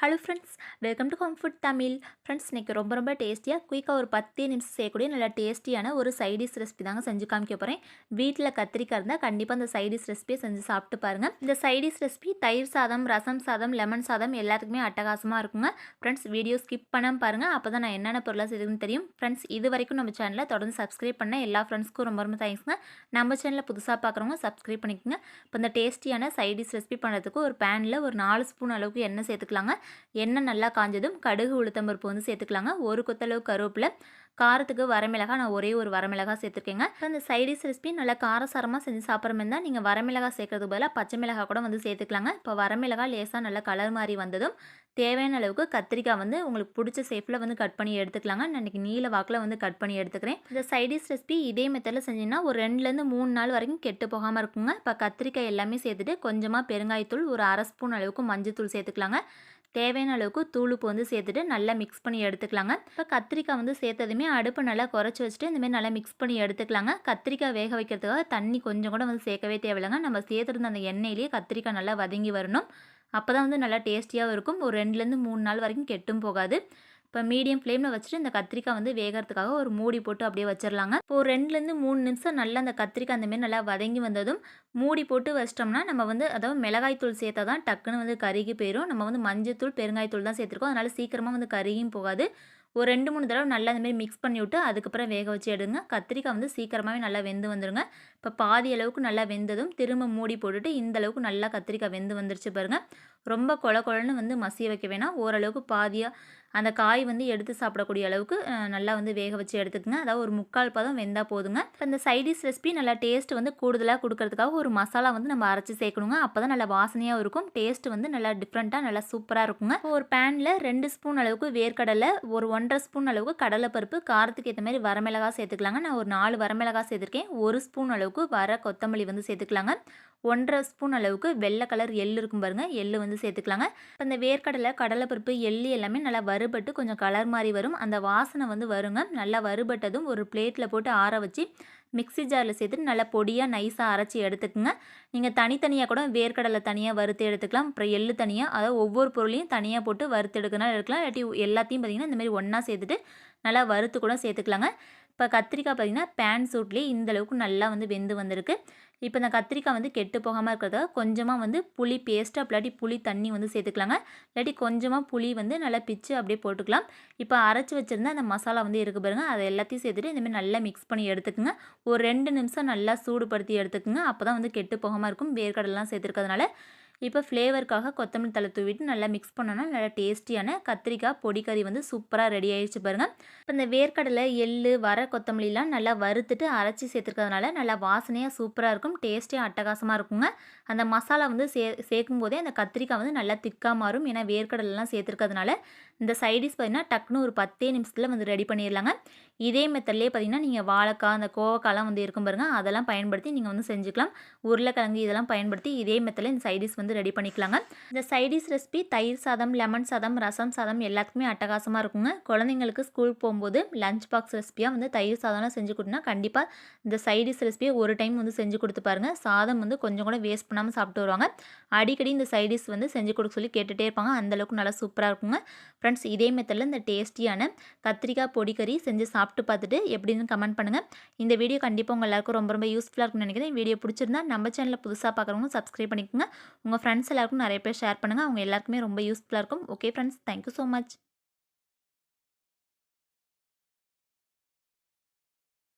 Hello friends, welcome to home food Tamil. Friends, இன்றைக்கி ரொம்ப டேஸ்டியாக குயிக்காக ஒரு 10 நிமிஷம் செய்யக்கூடிய நல்ல டேஸ்டியான ஒரு சைடிஷ் ரெசிபி தாங்க செஞ்சு காமிக்க போகிறேன். வீட்டில் கத்திரிக்காய் இருந்தால் கண்டிப்பாக அந்த சைடிஷ் ரெசிபியை செஞ்சு சாப்பிட்டு பாருங்கள். இந்த சைடிஷ் ரெசிபி தயிர் சாதம், ரசம் சாதம், லெமன் சாதம் எல்லாத்துக்குமே அட்டகாசமாக இருக்குங்க. ஃப்ரெண்ட்ஸ், வீடியோ ஸ்கிப் பண்ணாமல் பாருங்கள். அப்போ தான் நான் என்னென்ன பொருளாக செய்யுதுன்னு தெரியும். ஃப்ரெண்ட்ஸ், இது வரைக்கும் நம்ம சேனலை தொடர்ந்து சப்ஸ்கிரைப் பண்ண எல்லா ஃப்ரெண்ட்ஸ்க்கும் ரொம்ப தேங்க்ஸ்ங்க. நம்ம சேனலில் புதுசாக பார்க்குறவங்க சப்ஸ்கிரைப் பண்ணிக்கோங்க. இப்போ இந்த டேஸ்டியான சைடிஷ் ரெசிபி பண்ணுறதுக்கு ஒரு பேனில் ஒரு 4 ஸ்பூன் அளவுக்கு எண்ணெய் சேர்த்துக்கலாங்க. எண்ணெய் நல்லா காஞ்சதும் கடுகு உளுத்தம்பருப்பு வந்து சேர்த்துக்கலாங்க. ஒரு கொத்தளவு கருவேப்பிலை, காரத்துக்கு வரமிளகாய் நான் ஒரே ஒரு வரமிளகாய் சேர்த்துருக்கேங்க. அந்த சைடிஷ் ரெசிபி நல்லா காரசாரமாக செஞ்சு சாப்பிட்ற மாதிரி தான் நீங்கள் வரமிளகாய் சேர்க்கறதுக்கு பதிலாக பச்சை மிளகாய் கூட வந்து சேர்த்துக்கலாங்க. இப்போ வரமிளகாய் லேசாக நல்லா கலர் மாதிரி வந்ததும் தேவையான அளவுக்கு கத்திரிக்காய் வந்து உங்களுக்கு பிடிச்ச ஷேப்பில் வந்து கட் பண்ணி எடுத்துக்கலாங்க. நான் இன்றைக்கி நீல வாக்கில் வந்து கட் பண்ணி எடுத்துக்கிறேன். இந்த சைடிஷ் ரெசிபி இதே மெத்தடில் செஞ்சிங்கன்னா ஒரு 2லேருந்து 3 நாள் வரைக்கும் கெட்டு போகாமல் இருக்குங்க. இப்போ கத்திரிக்காய் எல்லாமே சேர்த்துட்டு கொஞ்சமாக பெருங்காயத்தூள், ஒரு அரை ஸ்பூன் அளவுக்கு மஞ்சத்தூள் சேர்த்துக்கலாங்க. தேவையான அளவுக்கு தூளுப்பு வந்து சேர்த்துட்டு நல்லா மிக்ஸ் பண்ணி எடுத்துக்கலாங்க. இப்போ கத்திரிக்காய் வந்து சேர்த்ததுமே அடுப்பை நல்லா குறைச்சி வச்சுட்டு இந்தமாதிரி நல்லா மிக்ஸ் பண்ணி எடுத்துக்கலாங்க. கத்திரிக்காய் வேக வைக்கிறதுக்காக தண்ணி கொஞ்சம் கூட வந்து சேர்க்கவே தேவையில்லைங்க. நம்ம சேர்த்துருந்த அந்த எண்ணெயிலேயே கத்திரிக்காய் நல்லா வதங்கி வரணும். அப்போ தான் வந்து நல்லா டேஸ்டியாகவும் இருக்கும். ஒரு 2லேருந்து 3 நாள் வரைக்கும் கெட்டும் போகாது. இப்போ மீடியம் ஃப்ளேமில் வச்சுட்டு இந்த கத்திரிக்காய் வந்து வேகிறதுக்காக ஒரு மூடி போட்டு அப்படியே வச்சிடலாங்க. இப்போ ஒரு 2லேருந்து 3 நிமிஷம் நல்லா அந்த கத்திரிக்காய் அந்தமாரி நல்லா வதங்கி வந்ததும் மூடி போட்டு வச்சிட்டோம்னா நம்ம வந்து அதாவது மிளகாய்த்தூள் சேர்த்தா தான் டக்குன்னு வந்து கருகி போயிடும். நம்ம வந்து மஞ்சத்தூள், பெருங்காயத்தூள் தான் சேர்த்துருக்கோம். அதனால் சீக்கிரமாக வந்து கருகியும் போகாது. ஒரு 2-3 தடவை நல்லா இந்தமாரி மிக்ஸ் பண்ணி விட்டு அதுக்கப்புறம் வேக வச்சு எடுங்க. கத்திரிக்காய் வந்து சீக்கிரமாகவே நல்லா வெந்து வந்துடுங்க. இப்போ பாதி அளவுக்கு நல்லா வெந்ததும் திரும்ப மூடி போட்டுட்டு இந்த அளவுக்கு நல்லா கத்திரிக்காய் வெந்து வந்துருச்சு பாருங்கள். ரொம்ப கொழன்னு வந்து மசிய வைக்க வேணாம். ஓரளவுக்கு பாதியாக அந்த காய் வந்து எடுத்து சாப்பிடக்கூடிய அளவுக்கு நல்லா வந்து வேக வச்சு எடுத்துக்கங்க. அதாவது ஒரு 3/4 பதம் வெந்தால் போதுங்க. இப்போ இந்த சைடிஷ் ரெசிபி நல்லா டேஸ்ட் வந்து கூடுதலாக கொடுக்கறதுக்காக ஒரு மசாலா வந்து நம்ம அரைச்சி சேர்க்கணுங்க. அப்போ தான் நல்லா வாசனையாக இருக்கும். டேஸ்ட் வந்து நல்லா டிஃப்ரெண்ட்டாக நல்லா சூப்பராக இருக்குங்க. ஒரு பேனில் 2 ஸ்பூன் அளவுக்கு வேர்க்கடலை, ஒரு 1.5 ஸ்பூன் அளவுக்கு கடலைப்பருப்பு, காரத்துக்கு ஏற்ற மாதிரி வரமிளகாய் சேர்த்துக்கலாங்க. நான் ஒரு 4 வரமிளகாய் சேர்த்துருக்கேன். 1 ஸ்பூன் அளவுக்கு வர கொத்தமல்லி வந்து சேர்த்துக்கலாங்க. 1.5 ஸ்பூன் அளவுக்கு வெள்ளை கலர் எள்ளு இருக்கும் பாருங்கள், எள்ளு வந்து சேர்த்துக்கலாங்க. இப்போ இந்த வேர்க்கடலை, கடலைப்பருப்பு, எள்ளு எல்லாமே நல்லா வறுபட்டு கொஞ்சம் கலர் மாதிரி வரும். அந்த வாசனை வந்து வருங்க. நல்லா வறுபட்டதும் ஒரு பிளேட்டில் போட்டு ஆற வச்சு மிக்ஸி ஜாரில் சேர்த்துட்டு நல்லா பொடியாக நைஸாக அரைச்சி எடுத்துக்குங்க. நீங்கள் தனித்தனியாக கூட வேர்க்கடலை தனியாக வறுத்து எடுத்துக்கலாம். அப்புறம் எள்ளு தனியாக, அதாவது ஒவ்வொரு பொருளையும் தனியாக போட்டு வறுத்து எடுக்கனாலும் எடுக்கலாம். இல்லாட்டி எல்லாத்தையும் பார்த்திங்கன்னா இந்தமாதிரி ஒன்றா சேர்த்துட்டு நல்லா வறுத்து கூட சேர்த்துக்கலாங்க. இப்போ கத்திரிக்காய் பார்த்திங்கன்னா பேன் சூட்லேயே இந்தளவுக்கு நல்லா வந்து வெந்து வந்திருக்கு. இப்போ இந்த கத்திரிக்காய் வந்து கெட்டு போகாமல் இருக்கிறதுக்காக கொஞ்சமாக வந்து புளி பேஸ்ட்டு, அப்படி புளி தண்ணி வந்து சேர்த்துக்கலாங்க. இல்லாட்டி கொஞ்சமாக புளி வந்து நல்லா பிச்சு அப்படியே போட்டுக்கலாம். இப்போ அரைச்சி வச்சுருந்தா அந்த மசாலா வந்து இருக்குது பாருங்கள், அதை எல்லாத்தையும் சேர்த்துட்டு இந்தமாதிரி நல்லா மிக்ஸ் பண்ணி எடுத்துக்குங்க. ஒரு 2 நிமிஷம் நல்லா சூடுபடுத்தி எடுத்துக்குங்க. அப்போ தான் வந்து கெட்டு போகாமல் இருக்கும், வேர்க்கடலாம் சேர்த்துருக்கிறதுனால. இப்போ ஃப்ளேவருக்காக கொத்தமல்லி தழை தூவிட்டு நல்லா மிக்ஸ் பண்ணோன்னா நல்லா டேஸ்டியான கத்திரிக்காய் பொடிக்கறி வந்து சூப்பராக ரெடி ஆகிடுச்சு பாருங்கள். இப்போ இந்த வேர்க்கடலை, எள்ளு, வர கொத்தமல்லிலாம் நல்லா வறுத்துட்டு அரைச்சி சேர்த்துருக்கிறதுனால நல்லா வாசனையாக சூப்பராக இருக்கும். டேஸ்டியாக அட்டகாசமாக இருக்குங்க. அந்த மசாலா வந்து சேர்க்கும் போதே அந்த கத்திரிக்காய் வந்து நல்லா திக்காக மாறும். ஏன்னா வேர்க்கடலாம் சேர்த்துருக்கிறதுனால இந்த சைடிஷ் பார்த்திங்கன்னா டக்குன்னு ஒரு 10 நிமிஷத்தில் வந்து ரெடி பண்ணிடலாங்க. இதே மெத்தட்லேயே பார்த்திங்கன்னா நீங்கள் வாழைக்காய், அந்த கோவக்காய்லாம் வந்து இருக்கும் பாருங்கள், அதெல்லாம் பயன்படுத்தி நீங்கள் வந்து செஞ்சுக்கலாம். உருளைக்கிழங்கு இதெல்லாம் பயன்படுத்தி இதே மெத்தடில் இந்த சைடிஷ் வந்து ரெடி பண்ணிக்கலாங்க. இந்த சைடிஷ் ரெசிபி தயிர் சாதம், லெமன் சாதம், ரசம் சாதம் எல்லாத்துக்குமே அட்டகாசமாக இருக்குங்க. குழந்தைங்களுக்கு ஸ்கூலுக்கு போகும்போது லஞ்ச் பாக்ஸ் ரெசிபியாக வந்து தயிர் சாதம்லாம் செஞ்சு கொடுத்தா கண்டிப்பாக இந்த சைடிஷ் ரெசிபியை ஒரு டைம் வந்து செஞ்சு கொடுத்து பாருங்கள். சாதம் வந்து கொஞ்சம் கூட வேஸ்ட் பண்ணாமல் சாப்பிட்டு வருவாங்க. அடிக்கடி இந்த சைடிஷ் வந்து செஞ்சு கொடுக்க சொல்லி கேட்டுகிட்டே இருப்பாங்க. அந்தளவுக்கு நல்லா சூப்பராக இருக்குங்க. ஃப்ரெண்ட்ஸ், இதே மெத்தடில் இந்த டேஸ்டியான கத்திரிக்காய் பொடிக்கறி செஞ்சு சாப்பிட்டு பார்த்துட்டு எப்படின்னு கமெண்ட் பண்ணுங்கள். இந்த வீடியோ கண்டிப்பாக உங்கள் எல்லாருக்கும் ரொம்ப யூஸ்ஃபுல்லாக இருக்கும்னு நினைக்கிறேன். வீடியோ பிடிச்சிருந்தா நம்ம சேனலில் புதுசாக பார்க்குறவங்க சப்ஸ்கிரைப் பண்ணிக்கோங்க. உங்கள் ஃப்ரெண்ட்ஸ் எல்லாருக்கும் நிறைய பேர் ஷேர் பண்ணுங்கள். அவங்க எல்லாருக்குமே ரொம்ப யூஸ்ஃபுல்லாக இருக்கும். Okay friends, thank you so much.